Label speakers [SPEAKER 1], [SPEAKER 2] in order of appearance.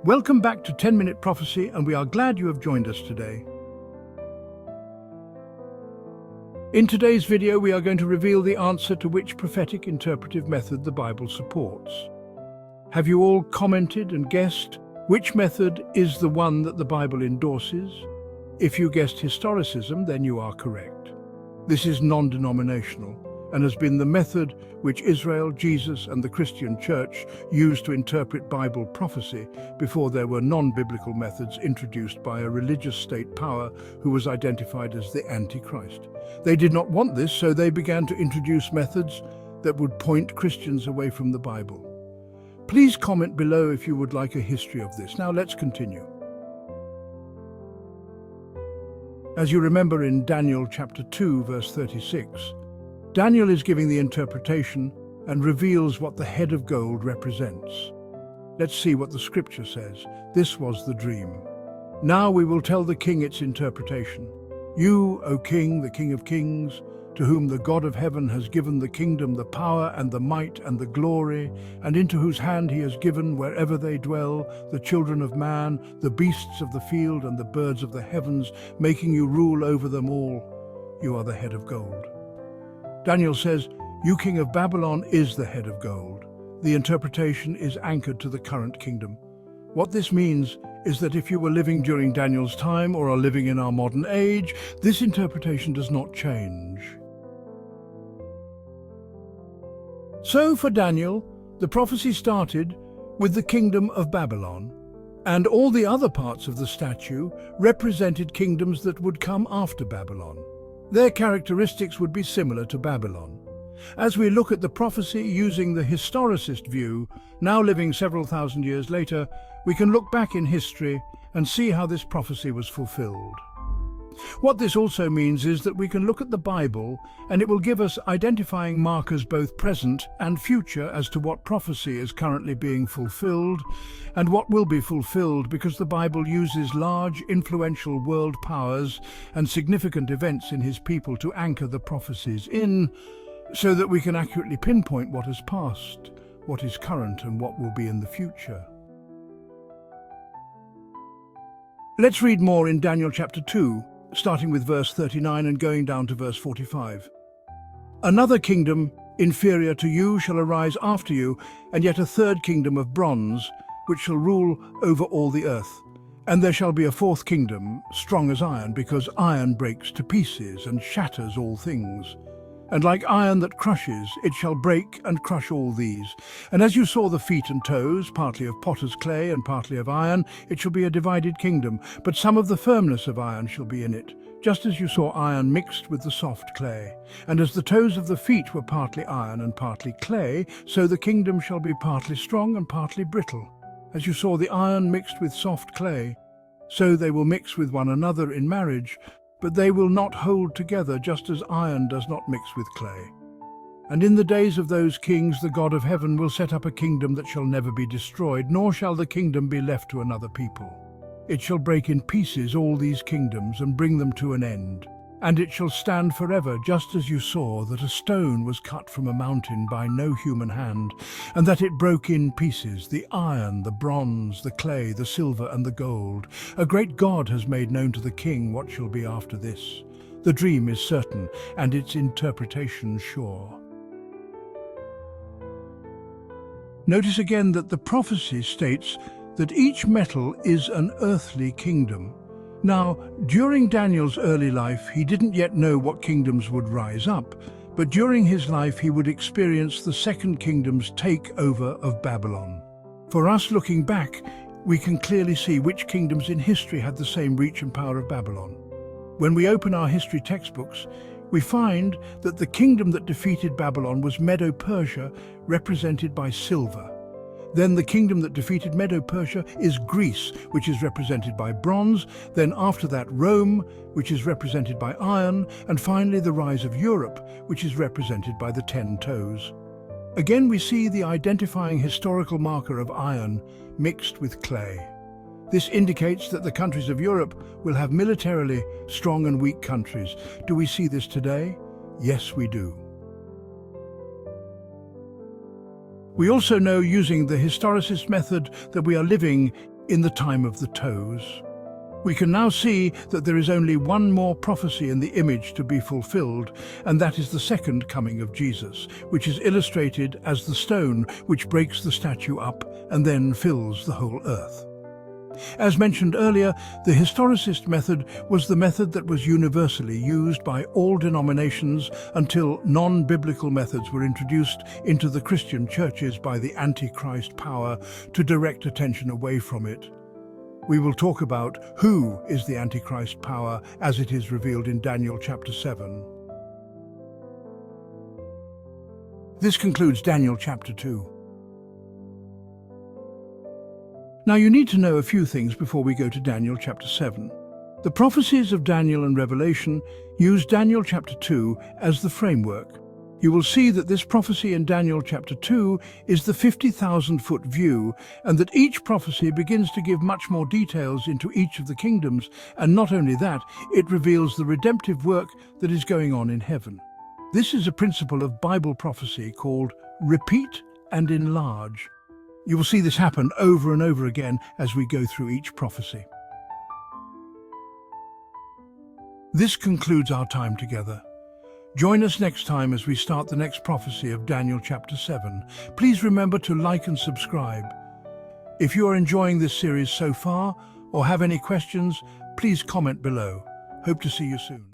[SPEAKER 1] Welcome back to 10-Minute Prophecy, and we are glad you have joined us today. In today's video, we are going to reveal the answer to which prophetic interpretive method the Bible supports. Have you all commented and guessed which method is the one that the Bible endorses? If you guessed historicism, then you are correct. This is non-denominational and has been the method which Israel, Jesus, and the Christian Church used to interpret Bible prophecy before there were non-biblical methods introduced by a religious state power who was identified as the Antichrist. They did not want this, so they began to introduce methods that would point Christians away from the Bible. Please comment below if you would like a history of this. Now let's continue. As you remember in Daniel chapter 2, verse 36, Daniel is giving the interpretation and reveals what the head of gold represents. Let's see what the scripture says. This was the dream. Now we will tell the king its interpretation. You, O king, the King of kings, to whom the God of heaven has given the kingdom, the power and the might and the glory, and into whose hand he has given, wherever they dwell, the children of man, the beasts of the field and the birds of the heavens, making you rule over them all. You are the head of gold. Daniel says, you king of Babylon is the head of gold. The interpretation is anchored to the current kingdom. What this means is that if you were living during Daniel's time or are living in our modern age, this interpretation does not change. So for Daniel, the prophecy started with the kingdom of Babylon, and all the other parts of the statue represented kingdoms that would come after Babylon. Their characteristics would be similar to Babylon. As we look at the prophecy using the historicist view, now living several thousand years later, we can look back in history and see how this prophecy was fulfilled. What this also means is that we can look at the Bible and it will give us identifying markers both present and future as to what prophecy is currently being fulfilled and what will be fulfilled, because the Bible uses large, influential world powers and significant events in his people to anchor the prophecies in, so that we can accurately pinpoint what has passed, what is current, and what will be in the future. Let's read more in Daniel chapter 2, starting with verse 39 and going down to verse 45. Another kingdom inferior to you shall arise after you, and yet a third kingdom of bronze, which shall rule over all the earth. And there shall be a fourth kingdom, strong as iron, because iron breaks to pieces and shatters all things. And like iron that crushes, it shall break and crush all these. And as you saw the feet and toes, partly of potter's clay and partly of iron, it shall be a divided kingdom, but some of the firmness of iron shall be in it, just as you saw iron mixed with the soft clay. And as the toes of the feet were partly iron and partly clay, so the kingdom shall be partly strong and partly brittle. As you saw the iron mixed with soft clay, so they will mix with one another in marriage, but they will not hold together, just as iron does not mix with clay. And in the days of those kings the God of heaven will set up a kingdom that shall never be destroyed, nor shall the kingdom be left to another people. It shall break in pieces all these kingdoms and bring them to an end. And it shall stand forever, just as you saw that a stone was cut from a mountain by no human hand, and that it broke in pieces the iron, the bronze, the clay, the silver, and the gold. A great God has made known to the king what shall be after this. The dream is certain, and its interpretation sure. Notice again that the prophecy states that each metal is an earthly kingdom. Now, during Daniel's early life, he didn't yet know what kingdoms would rise up, but during his life he would experience the second kingdom's takeover of Babylon. For us looking back, we can clearly see which kingdoms in history had the same reach and power of Babylon. When we open our history textbooks, we find that the kingdom that defeated Babylon was Medo-Persia, represented by silver. Then the kingdom that defeated Medo-Persia is Greece, which is represented by bronze. Then after that, Rome, which is represented by iron. And finally, the rise of Europe, which is represented by the 10 toes. Again, we see the identifying historical marker of iron mixed with clay. This indicates that the countries of Europe will have militarily strong and weak countries. Do we see this today? Yes, we do. We also know, using the historicist method, that we are living in the time of the toes. We can now see that there is only one more prophecy in the image to be fulfilled, and that is the second coming of Jesus, which is illustrated as the stone which breaks the statue up and then fills the whole earth. As mentioned earlier, the historicist method was the method that was universally used by all denominations until non-biblical methods were introduced into the Christian churches by the Antichrist power to direct attention away from it. We will talk about who is the Antichrist power as it is revealed in Daniel chapter 7. This concludes Daniel chapter 2. Now you need to know a few things before we go to Daniel chapter 7. The prophecies of Daniel and Revelation use Daniel chapter 2 as the framework. You will see that this prophecy in Daniel chapter 2 is the 50,000-foot view, and that each prophecy begins to give much more details into each of the kingdoms, and not only that, it reveals the redemptive work that is going on in heaven. This is a principle of Bible prophecy called repeat and enlarge. You will see this happen over and over again as we go through each prophecy. This concludes our time together. Join us next time as we start the next prophecy of Daniel chapter 7. Please remember to like and subscribe. If you are enjoying this series so far or have any questions, please comment below. Hope to see you soon.